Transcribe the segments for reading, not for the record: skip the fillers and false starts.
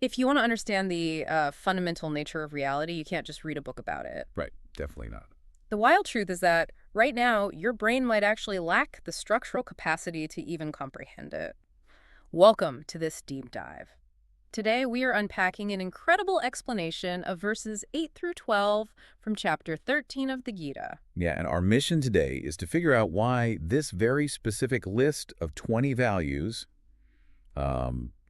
If you want to understand the fundamental nature of reality, you can't just read a book about it. Right. Definitely not. The wild truth is that right now, your brain might actually lack the structural capacity to even comprehend it. Welcome to this deep dive. Today, we are unpacking an incredible explanation of verses 8 through 12 from chapter 13 of the Gita. Yeah, and our mission today is to figure out why this very specific list of 20 values,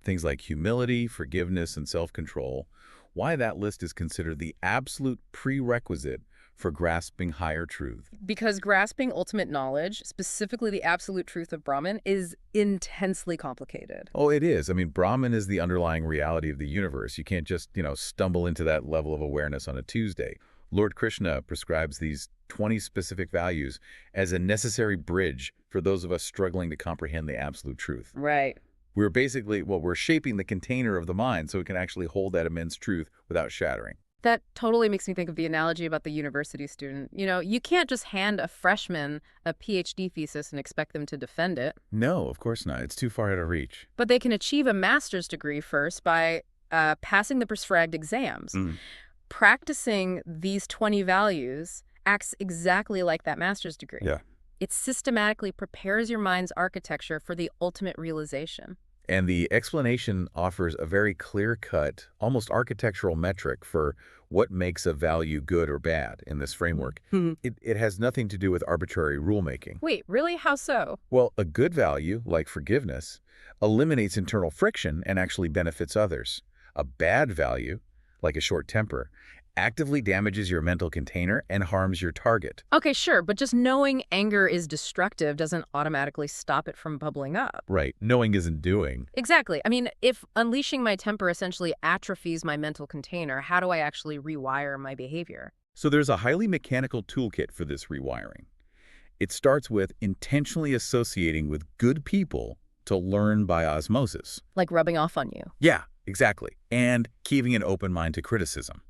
things like humility, forgiveness, and self-control, why that list is considered the absolute prerequisite for grasping higher truth. Because grasping ultimate knowledge, specifically the absolute truth of Brahman, is intensely complicated. Oh, it is. I mean, Brahman is the underlying reality of the universe. You can't just, stumble into that level of awareness on a Tuesday. Lord Krishna prescribes these 20 specific values as a necessary bridge for those of us struggling to comprehend the absolute truth. Right. We're basically, we're shaping the container of the mind so it can actually hold that immense truth without shattering. That totally makes me think of the analogy about the university student. You can't just hand a freshman a PhD thesis and expect them to defend it. No, of course not. It's too far out of reach. But they can achieve a master's degree first by passing the prescribed exams. Practicing these 20 values acts exactly like that master's degree. Yeah. It systematically prepares your mind's architecture for the ultimate realization. And the explanation offers a very clear-cut, almost architectural metric for what makes a value good or bad in this framework. It has nothing to do with arbitrary rulemaking. Wait, really? How so? Well, a good value, like forgiveness, eliminates internal friction and actually benefits others. A bad value, like a short temper, actively damages your mental container and harms your target. Okay, sure, but just knowing anger is destructive doesn't automatically stop it from bubbling up. Right. Knowing isn't doing. Exactly. I mean, if unleashing my temper essentially atrophies my mental container, how do I actually rewire my behavior? So there's a highly mechanical toolkit for this rewiring. It starts with intentionally associating with good people to learn by osmosis. Like rubbing off on you. Yeah, exactly. And keeping an open mind to criticism.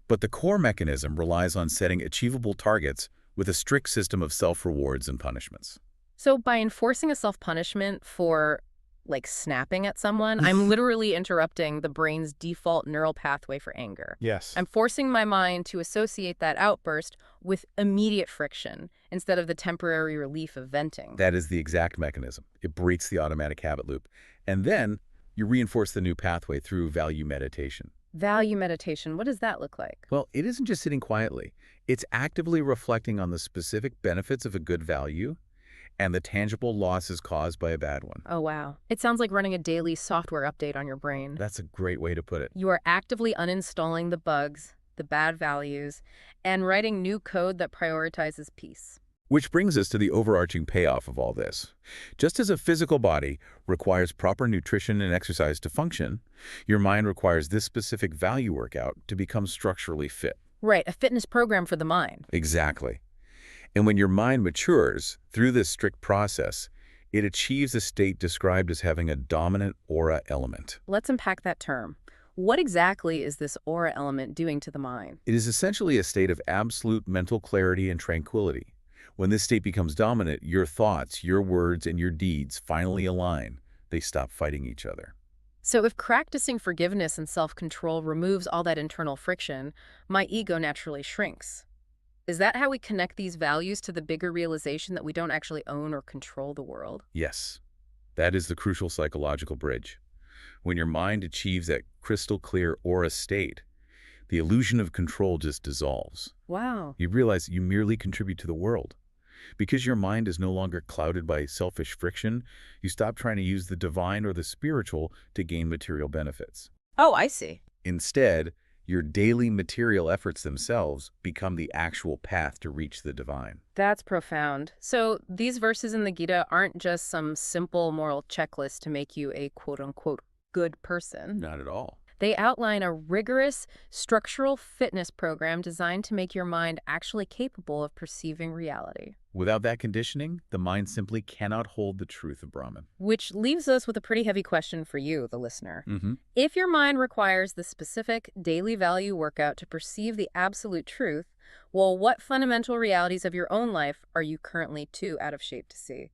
But the core mechanism relies on setting achievable targets with a strict system of self-rewards and punishments. So by enforcing a self-punishment for, like, snapping at someone, I'm literally interrupting the brain's default neural pathway for anger. Yes. I'm forcing my mind to associate that outburst with immediate friction instead of the temporary relief of venting. That is the exact mechanism. It breaks the automatic habit loop. And then you reinforce the new pathway through value meditation. Value meditation, what does that look like? Well, it isn't just sitting quietly. It's actively reflecting on the specific benefits of a good value and the tangible losses caused by a bad one. Oh, wow. It sounds like running a daily software update on your brain. That's a great way to put it. You are actively uninstalling the bugs, the bad values, and writing new code that prioritizes peace. Which brings us to the overarching payoff of all this. Just as a physical body requires proper nutrition and exercise to function, your mind requires this specific value workout to become structurally fit. Right, a fitness program for the mind. Exactly. And when your mind matures through this strict process, it achieves a state described as having a dominant aura element. Let's unpack that term. What exactly is this aura element doing to the mind? It is essentially a state of absolute mental clarity and tranquility. When this state becomes dominant, your thoughts, your words, and your deeds finally align. They stop fighting each other. So if practicing forgiveness and self-control removes all that internal friction, my ego naturally shrinks. Is that how we connect these values to the bigger realization that we don't actually own or control the world? Yes, that is the crucial psychological bridge. When your mind achieves that crystal clear aura state, the illusion of control just dissolves. Wow. You realize you merely contribute to the world. Because your mind is no longer clouded by selfish friction, you stop trying to use the divine or the spiritual to gain material benefits. Oh, I see. Instead, your daily material efforts themselves become the actual path to reach the divine. That's profound. So these verses in the Gita aren't just some simple moral checklist to make you a quote-unquote good person. Not at all. They outline a rigorous structural fitness program designed to make your mind actually capable of perceiving reality. Without that conditioning, the mind simply cannot hold the truth of Brahman. Which leaves us with a pretty heavy question for you, the listener. Mm-hmm. If your mind requires the specific daily value workout to perceive the absolute truth, well, what fundamental realities of your own life are you currently too out of shape to see?